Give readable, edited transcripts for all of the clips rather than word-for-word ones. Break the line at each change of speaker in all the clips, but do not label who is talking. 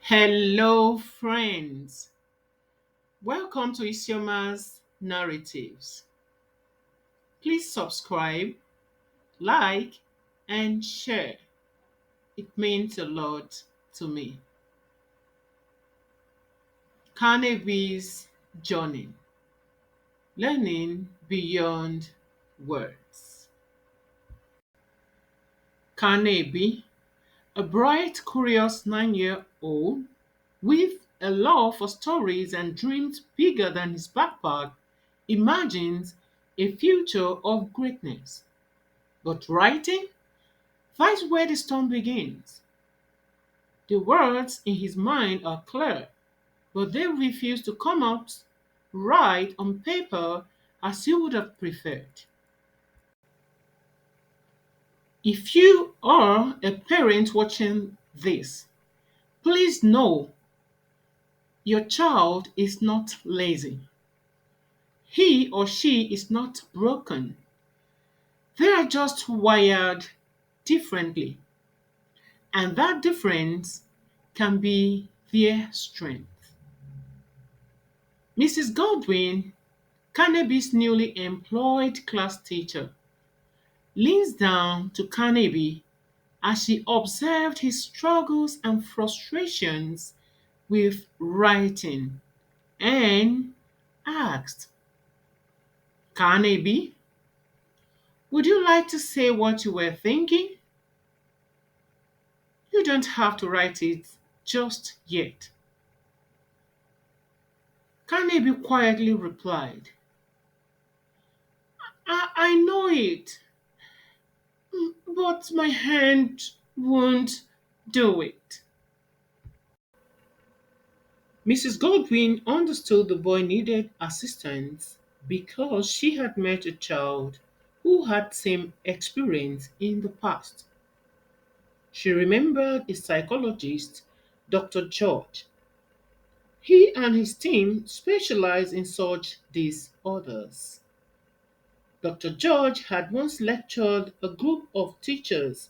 Hello, friends. Welcome to ISIOMA'S narratives. Please subscribe, like, and share. It means a lot to me. KANEBI'S journey, learning beyond words. KANEBI, a bright, curious 9-year-old with a love for stories and dreams bigger than his backpack, imagines a future of greatness. But writing? That's where the storm begins. The words in his mind are clear, but they refuse to come out right on paper as he would have preferred. If you are a parent watching this, please know your child is not lazy. He or she is not broken. They are just wired differently, and that difference can be their strength. Mrs. Godwin, Carnaby's newly employed class teacher, leans down to Carnaby as she observed his struggles and frustrations with writing and asked, Carnaby, would you like to say what you were thinking? You don't have to write it just yet. Carnaby quietly replied, I know it, but my hand won't do it. Mrs. Godwin understood the boy needed assistance because she had met a child who had same experience in the past. She remembered a psychologist, Dr. George. He and his team specialized in such disorders. Dr. George had once lectured a group of teachers,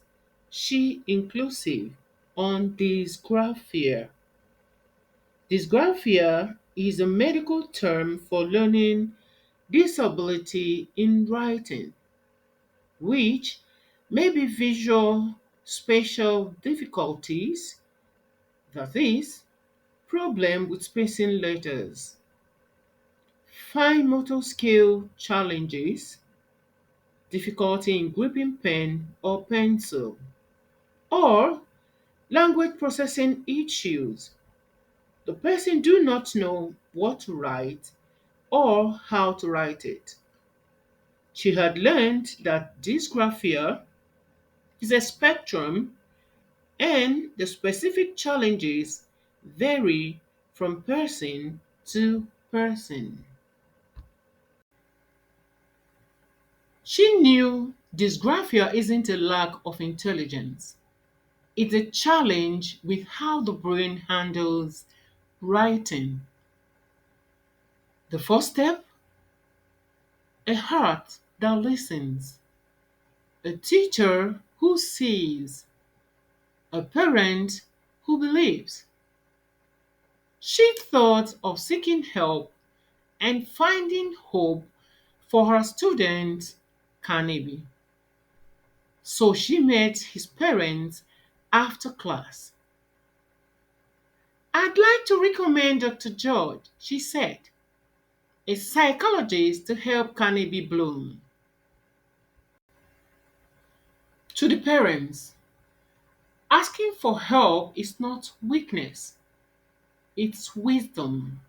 she inclusive, on dysgraphia. Dysgraphia is a medical term for learning disability in writing, which may be visual spatial difficulties, that is, problem with spacing letters, fine motor skill challenges, difficulty in gripping pen or pencil, or language processing issues. The person do not know what to write or how to write it. She had learned that dysgraphia is a spectrum and the specific challenges vary from person to person. She knew dysgraphia isn't a lack of intelligence. It's a challenge with how the brain handles writing. The first step, a heart that listens, a teacher who sees, a parent who believes. She thought of seeking help and finding hope for her student, Carnaby. So she met his parents after class. I'd like to recommend Dr. George, she said, a psychologist to help Carnaby bloom. To the parents, asking for help is not weakness, it's wisdom.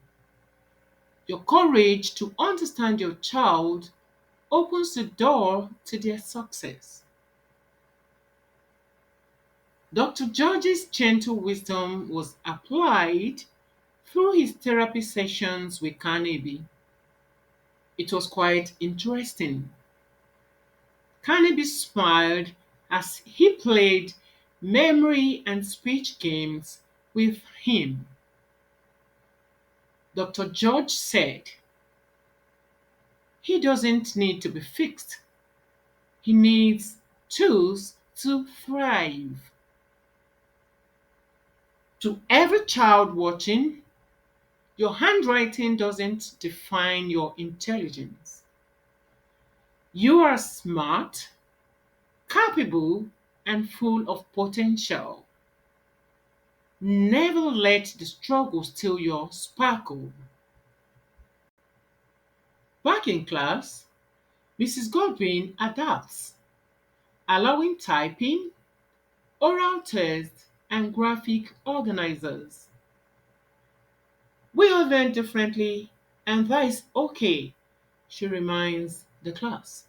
Your courage to understand your child opens the door to their success. Dr. George's gentle wisdom was applied through his therapy sessions with Carnaby. It was quite interesting. Carnaby smiled as he played memory and speech games with him. Dr. George said, he doesn't need to be fixed. He needs tools to thrive. To every child watching, your handwriting doesn't define your intelligence. You are smart, capable, and full of potential. Never let the struggle steal your sparkle. Back in class, Mrs. Godwin adapts, allowing typing, oral tests, and graphic organizers. We all learn differently, and that is okay, she reminds the class.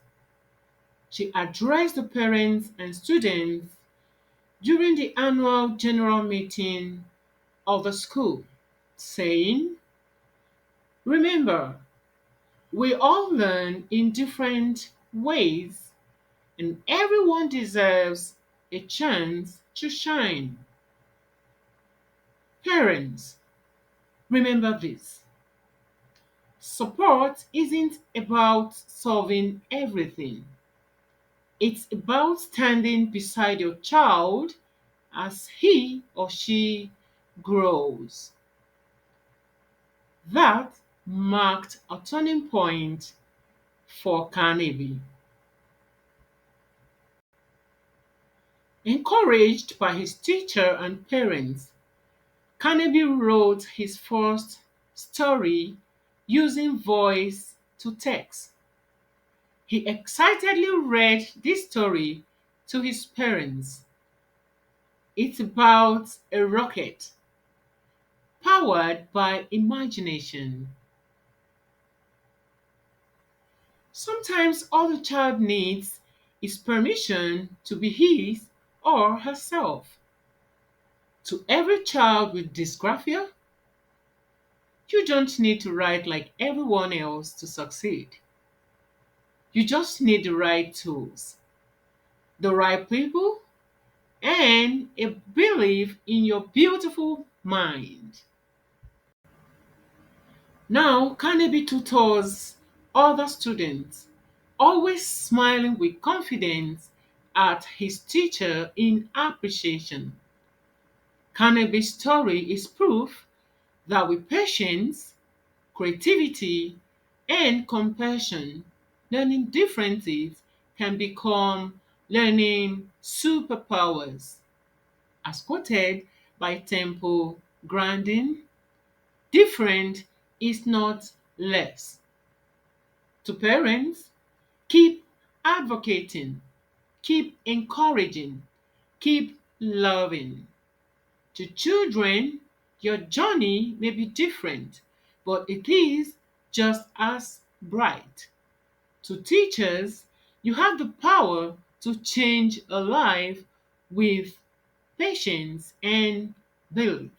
She addressed the parents and students during the annual general meeting of the school, saying, remember, we all learn in different ways, and everyone deserves a chance to shine. Parents, remember this. Support isn't about solving everything. It's about standing beside your child as he or she grows. That marked a turning point for Carnegie. Encouraged by his teacher and parents, Carnegie wrote his first story using voice to text. He excitedly read this story to his parents. It's about a rocket powered by imagination. Sometimes all the child needs is permission to be his or herself. To every child with dysgraphia, you don't need to write like everyone else to succeed. You just need the right tools, the right people, and a belief in your beautiful mind. Now, Carnegie tutors other students, always smiling with confidence at his teacher in appreciation. Carnegie's story is proof that with patience, creativity, and compassion, learning differences can become learning superpowers. As quoted by Temple Grandin, different is not less. To parents, keep advocating, keep encouraging, keep loving. To children, your journey may be different, but it is just as bright. To teachers, you have the power to change a life with patience and belief.